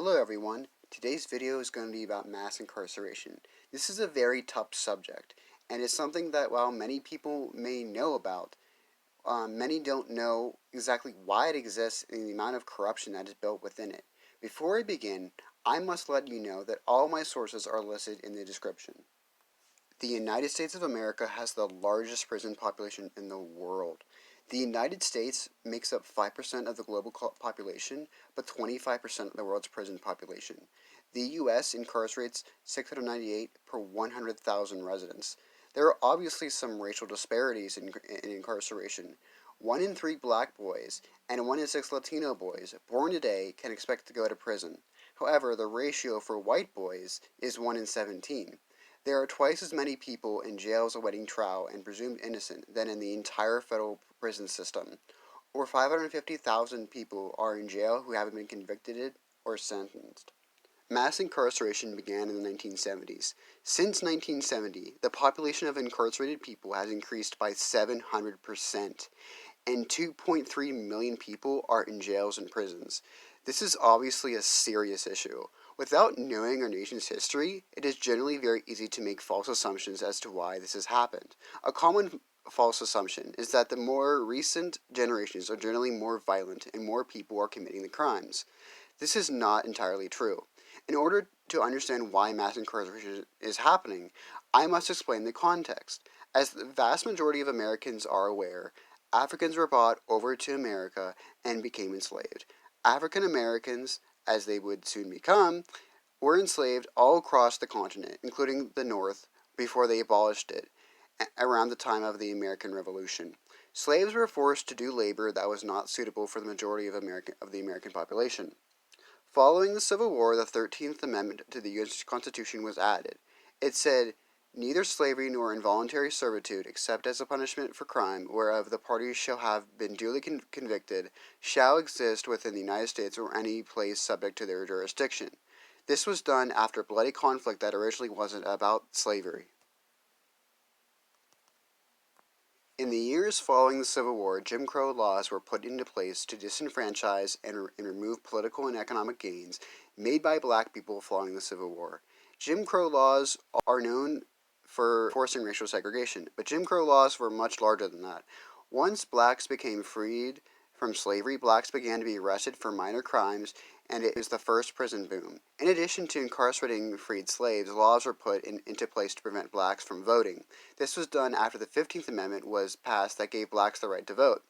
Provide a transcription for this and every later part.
Hello everyone, today's video is going to be about mass incarceration. This is a very tough subject, and it's something that while many people may know about, many don't know exactly why it exists and the amount of corruption that is built within it. Before I begin, I must let you know that all my sources are listed in the description. The United States of America has the largest prison population in the world. The United States makes up 5% of the global population, but 25% of the world's prison population. The U.S. incarcerates 698 per 100,000 residents. There are obviously some racial disparities in incarceration. 1 in 3 black boys and 1 in 6 Latino boys born today can expect to go to prison. However, the ratio for white boys is 1 in 17. There are twice as many people in jails awaiting trial and presumed innocent than in the entire federal prison system. Over 550,000 people are in jail who haven't been convicted or sentenced. Mass incarceration began in the 1970s. Since 1970, the population of incarcerated people has increased by 700%, and 2.3 million people are in jails and prisons. This is obviously a serious issue. Without knowing our nation's history, it is generally very easy to make false assumptions as to why this has happened. A common false assumption is that the more recent generations are generally more violent and more people are committing the crimes. This is not entirely true. In order to understand why mass incarceration is happening, I must explain the context. As the vast majority of Americans are aware, Africans were brought over to America and became enslaved. African Americans, as they would soon become, were enslaved all across the continent, including the North, before they abolished it, around the time of the American Revolution. Slaves were forced to do labor that was not suitable for the majority of the American population. Following the Civil War, the 13th Amendment to the U.S. Constitution was added. It said, "Neither slavery nor involuntary servitude, except as a punishment for crime, whereof the parties shall have been duly convicted, shall exist within the United States or any place subject to their jurisdiction." This was done after bloody conflict that originally wasn't about slavery. In the years following the Civil War, Jim Crow laws were put into place to disenfranchise and remove political and economic gains made by black people following the Civil War. Jim Crow laws are known for enforcing racial segregation, but Jim Crow laws were much larger than that. Once blacks became freed from slavery, blacks began to be arrested for minor crimes, and it was the first prison boom. In addition to incarcerating freed slaves, laws were put into place to prevent blacks from voting. This was done after the 15th Amendment was passed that gave blacks the right to vote.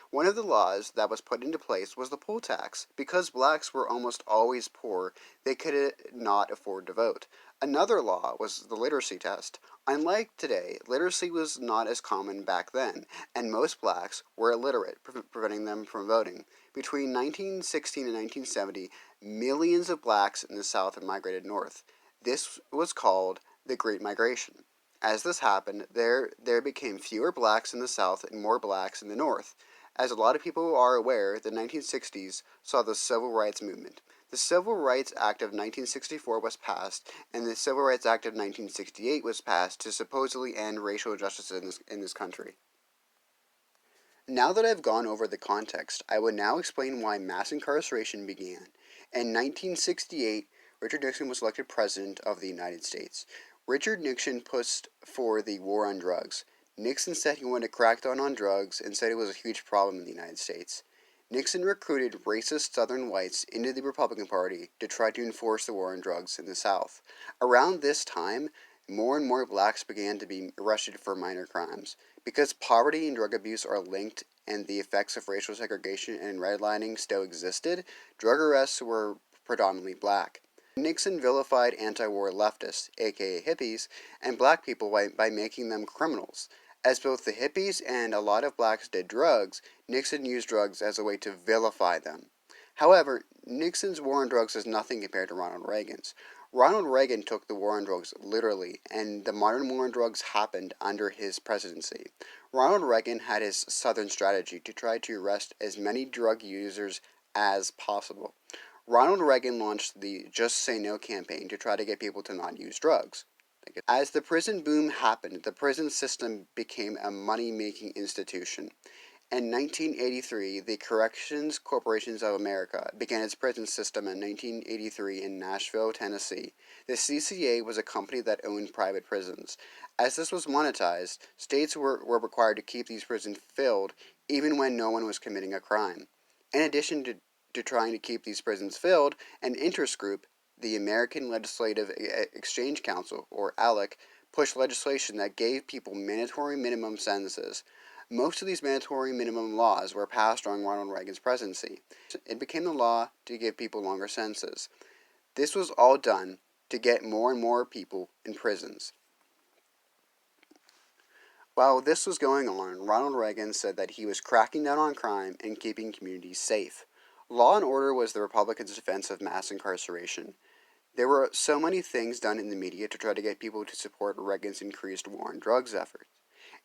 One of the laws that was put into place was the poll tax. Because blacks were almost always poor, they could not afford to vote. Another law was the literacy test. Unlike today, literacy was not as common back then, and most blacks were illiterate, preventing them from voting. Between 1916 and 1970, millions of blacks in the South had migrated north. This was called the Great Migration. As this happened, there became fewer blacks in the South and more blacks in the North. As a lot of people are aware, the 1960s saw the Civil Rights Movement. The Civil Rights Act of 1964 was passed, and the Civil Rights Act of 1968 was passed to supposedly end racial injustice in this country. Now that I've gone over the context, I would now explain why mass incarceration began. In 1968, Richard Nixon was elected President of the United States. Richard Nixon pushed for the war on drugs. Nixon said he wanted to crack down on drugs and said it was a huge problem in the United States. Nixon recruited racist Southern whites into the Republican Party to try to enforce the war on drugs in the South. Around this time, more and more blacks began to be arrested for minor crimes. Because poverty and drug abuse are linked and the effects of racial segregation and redlining still existed, drug arrests were predominantly black. Nixon vilified anti-war leftists, aka hippies, and black people by making them criminals. As both the hippies and a lot of blacks did drugs, Nixon used drugs as a way to vilify them. However, Nixon's war on drugs is nothing compared to Ronald Reagan's. Ronald Reagan took the war on drugs literally, and the modern war on drugs happened under his presidency. Ronald Reagan had his Southern strategy to try to arrest as many drug users as possible. Ronald Reagan launched the Just Say No campaign to try to get people to not use drugs. As the prison boom happened, the prison system became a money-making institution. In 1983, the Corrections Corporation of America began its prison system in 1983 in Nashville, Tennessee. The CCA was a company that owned private prisons. As this was monetized, states were required to keep these prisons filled even when no one was committing a crime. In addition to trying to keep these prisons filled, an interest group, the American Legislative Exchange Council, or ALEC, pushed legislation that gave people mandatory minimum sentences. Most of these mandatory minimum laws were passed during Ronald Reagan's presidency. It became the law to give people longer sentences. This was all done to get more and more people in prisons. While this was going on, Ronald Reagan said that he was cracking down on crime and keeping communities safe. Law and order was the Republicans' defense of mass incarceration. There were so many things done in the media to try to get people to support Reagan's increased war on drugs efforts.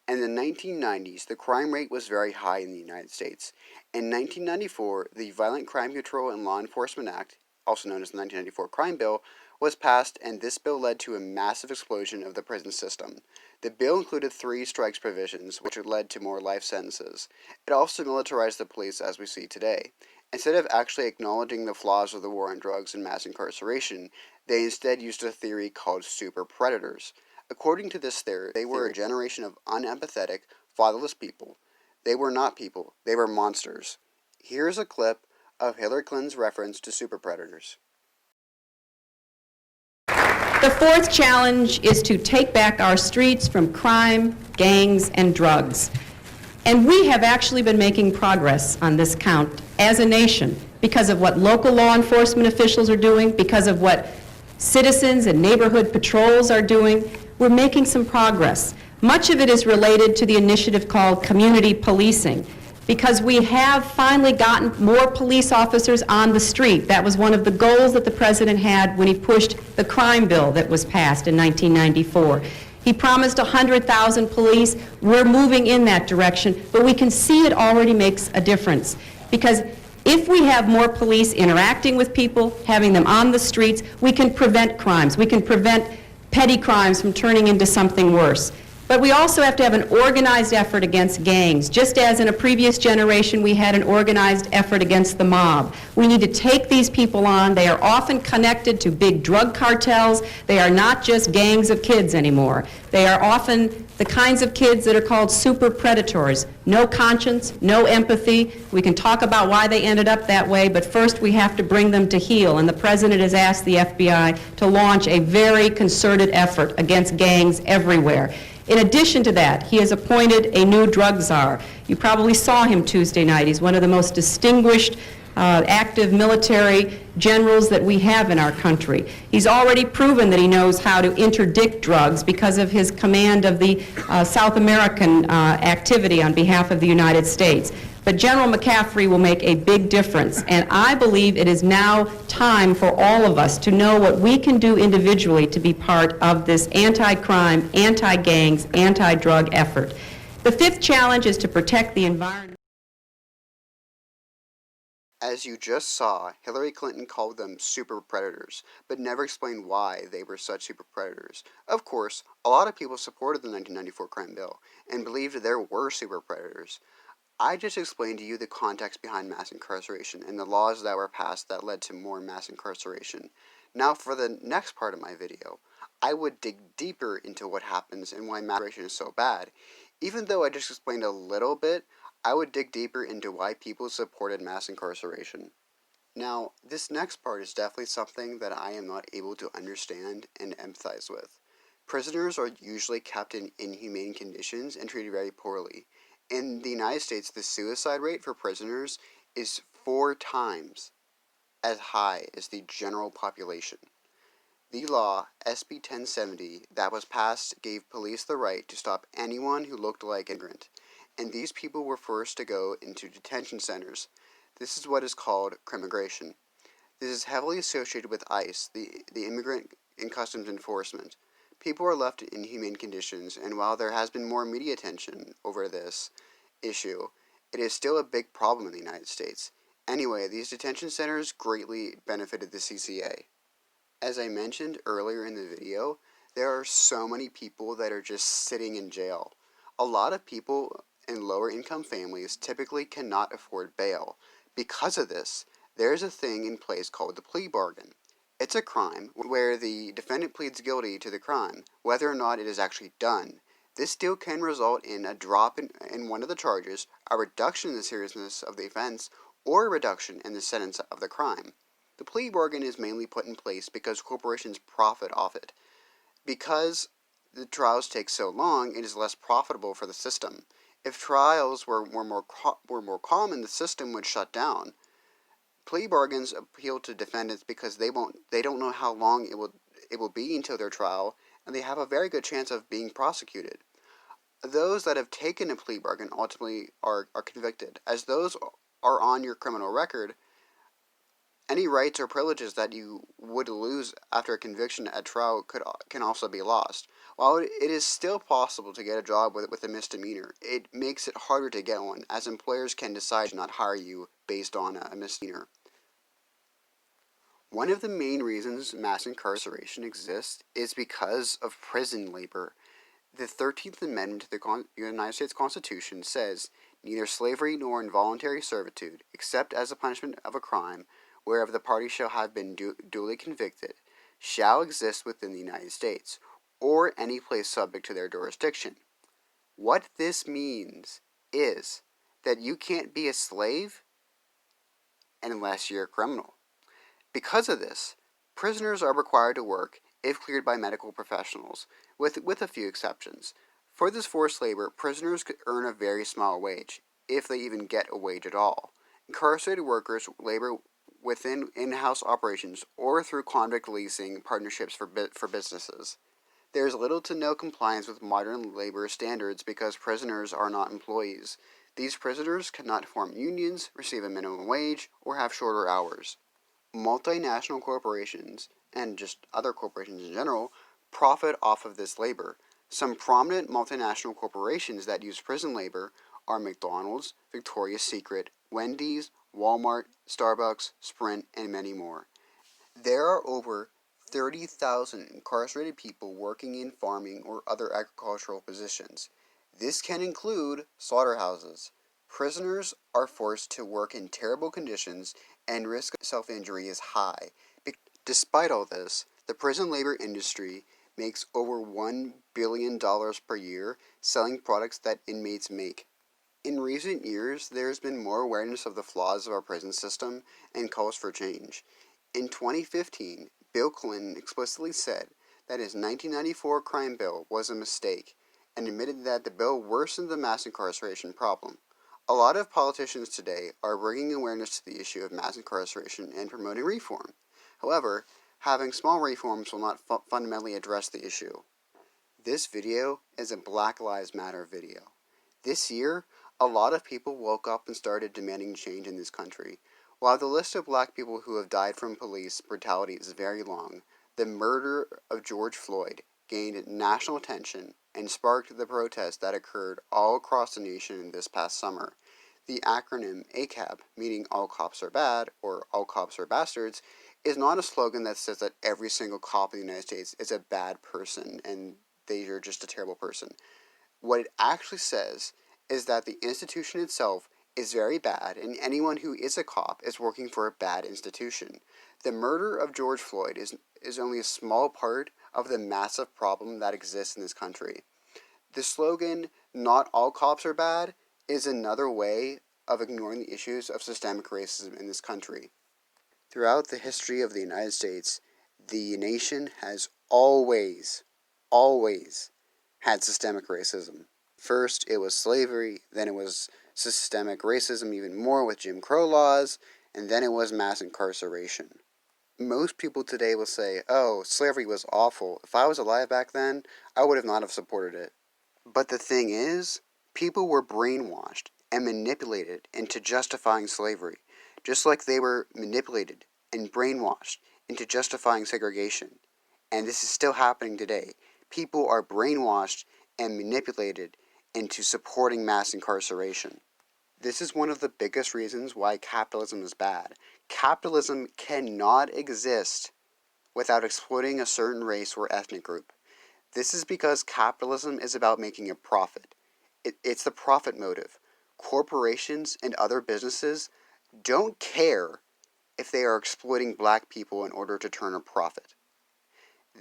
In the 1990s, the crime rate was very high in the United States. In 1994, the Violent Crime Control and Law Enforcement Act, also known as the 1994 Crime Bill, was passed, and this bill led to a massive explosion of the prison system. The bill included 3 strikes provisions, which led to more life sentences. It also militarized the police as we see today. Instead of actually acknowledging the flaws of the war on drugs and mass incarceration, they instead used a theory called super predators. According to this theory, they were a generation of unempathetic, fatherless people. They were not people, they were monsters. Here's a clip of Hillary Clinton's reference to super predators. The 4th challenge is to take back our streets from crime, gangs, and drugs. And we have actually been making progress on this count as a nation because of what local law enforcement officials are doing, because of what citizens and neighborhood patrols are doing. We're making some progress. Much of it is related to the initiative called community policing, because we have finally gotten more police officers on the street. That was one of the goals that the President had when he pushed the crime bill that was passed in 1994. He promised 100,000 police. We're moving in that direction, but we can see it already makes a difference. Because if we have more police interacting with people, having them on the streets, we can prevent crimes. We can prevent petty crimes from turning into something worse. But we also have to have an organized effort against gangs. Just as in a previous generation we had an organized effort against the mob. We need to take these people on. They are often connected to big drug cartels. They are not just gangs of kids anymore. They are often the kinds of kids that are called super predators. No conscience, no empathy. We can talk about why they ended up that way, but first we have to bring them to heel. And the President has asked the FBI to launch a very concerted effort against gangs everywhere. In addition to that, he has appointed a new drug czar. You probably saw him Tuesday night. He's one of the most distinguished active military generals that we have in our country. He's already proven that he knows how to interdict drugs because of his command of the South American activity on behalf of the United States. But General McCaffrey will make a big difference, and I believe it is now time for all of us to know what we can do individually to be part of this anti-crime, anti-gangs, anti-drug effort. The 5th challenge is to protect the environment. As you just saw, Hillary Clinton called them super predators, but never explained why they were such super predators. Of course, a lot of people supported the 1994 crime bill and believed there were super predators. I just explained to you the context behind mass incarceration and the laws that were passed that led to more mass incarceration. Now for the next part of my video, I would dig deeper into what happens and why mass incarceration is so bad. Even though I just explained a little bit, I would dig deeper into why people supported mass incarceration. Now, this next part is definitely something that I am not able to understand and empathize with. Prisoners are usually kept in inhumane conditions and treated very poorly. In the United States, the suicide rate for prisoners is 4 times as high as the general population. The law, SB 1070, that was passed gave police the right to stop anyone who looked like an immigrant, and these people were forced to go into detention centers. This is what is called crimmigration. This is heavily associated with ICE, the Immigrant and Customs Enforcement. People are left in inhumane conditions, and while there has been more media attention over this issue, it is still a big problem in the United States. Anyway, these detention centers greatly benefited the CCA. As I mentioned earlier in the video, there are so many people that are just sitting in jail. A lot of people and lower income families typically cannot afford bail. Because of this, there's a thing in place called the plea bargain. It's a crime where the defendant pleads guilty to the crime, whether or not it is actually done. This deal can result in a drop in one of the charges, a reduction in the seriousness of the offense, or a reduction in the sentence of the crime. The plea bargain is mainly put in place because corporations profit off it. Because the trials take so long, it is less profitable for the system. If trials were more common, the system would shut down. Plea bargains appeal to defendants because they don't know how long it will be until their trial, and they have a very good chance of being prosecuted. Those that have taken a plea bargain ultimately are convicted. As those are on your criminal record, any rights or privileges that you would lose after a conviction at trial can also be lost. While it is still possible to get a job with a misdemeanor, it makes it harder to get one, as employers can decide to not hire you based on a misdemeanor. One of the main reasons mass incarceration exists is because of prison labor. The 13th Amendment to the United States Constitution says, "Neither slavery nor involuntary servitude, except as a punishment of a crime, whereof the party shall have been duly convicted, shall exist within the United States, or any place subject to their jurisdiction." What this means is that you can't be a slave unless you're a criminal. Because of this, prisoners are required to work if cleared by medical professionals, with a few exceptions. For this forced labor, prisoners could earn a very small wage, if they even get a wage at all. Incarcerated workers labor within in-house operations or through convict leasing partnerships for businesses. There is little to no compliance with modern labor standards because prisoners are not employees. These prisoners cannot form unions, receive a minimum wage, or have shorter hours. Multinational corporations, and just other corporations in general, profit off of this labor. Some prominent multinational corporations that use prison labor are McDonald's, Victoria's Secret, Wendy's, Walmart, Starbucks, Sprint, and many more. There are over 30,000 incarcerated people working in farming or other agricultural positions. This can include slaughterhouses. Prisoners are forced to work in terrible conditions and risk of self-injury is high. Despite all this, the prison labor industry makes over $1 billion per year selling products that inmates make. In recent years, there has been more awareness of the flaws of our prison system and calls for change. In 2015, Bill Clinton explicitly said that his 1994 crime bill was a mistake and admitted that the bill worsened the mass incarceration problem. A lot of politicians today are bringing awareness to the issue of mass incarceration and promoting reform. However, having small reforms will not fundamentally address the issue. This video is a Black Lives Matter video. This year, a lot of people woke up and started demanding change in this country. While the list of black people who have died from police brutality is very long, the murder of George Floyd gained national attention and sparked the protests that occurred all across the nation this past summer. The acronym ACAB, meaning All Cops Are Bad, or All Cops Are Bastards, is not a slogan that says that every single cop in the United States is a bad person and they are just a terrible person. What it actually says is that the institution itself is very bad, and anyone who is a cop is working for a bad institution. The murder of George Floyd is only a small part of the massive problem that exists in this country. The slogan, "Not all cops are bad," is another way of ignoring the issues of systemic racism in this country. Throughout the history of the United States, the nation has always had systemic racism. First, it was slavery, then it was systemic racism even more with Jim Crow laws, and then it was mass incarceration. Most people today will say, "Oh, slavery was awful. If I was alive back then, I would have not have supported it." But the thing is, people were brainwashed and manipulated into justifying slavery, just like they were manipulated and brainwashed into justifying segregation. And this is still happening today. People are brainwashed and manipulated into supporting mass incarceration. This is one of the biggest reasons why capitalism is bad. Capitalism cannot exist without exploiting a certain race or ethnic group. This is because capitalism is about making a profit. It's the profit motive. Corporations and other businesses don't care if they are exploiting black people in order to turn a profit.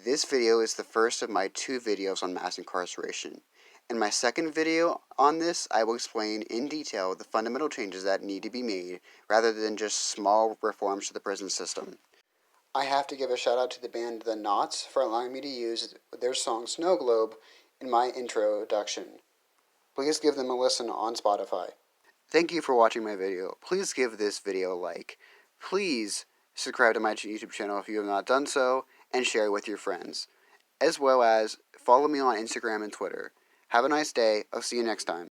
This video is the first of my 2 videos on mass incarceration. In my second video on this, I will explain in detail the fundamental changes that need to be made rather than just small reforms to the prison system. I have to give a shout out to the band The Knots for allowing me to use their song Snow Globe in my introduction. Please give them a listen on Spotify. Thank you for watching my video. Please give this video a like. Please subscribe to my YouTube channel if you have not done so, and share it with your friends. As well as follow me on Instagram and Twitter. Have a nice day. I'll see you next time.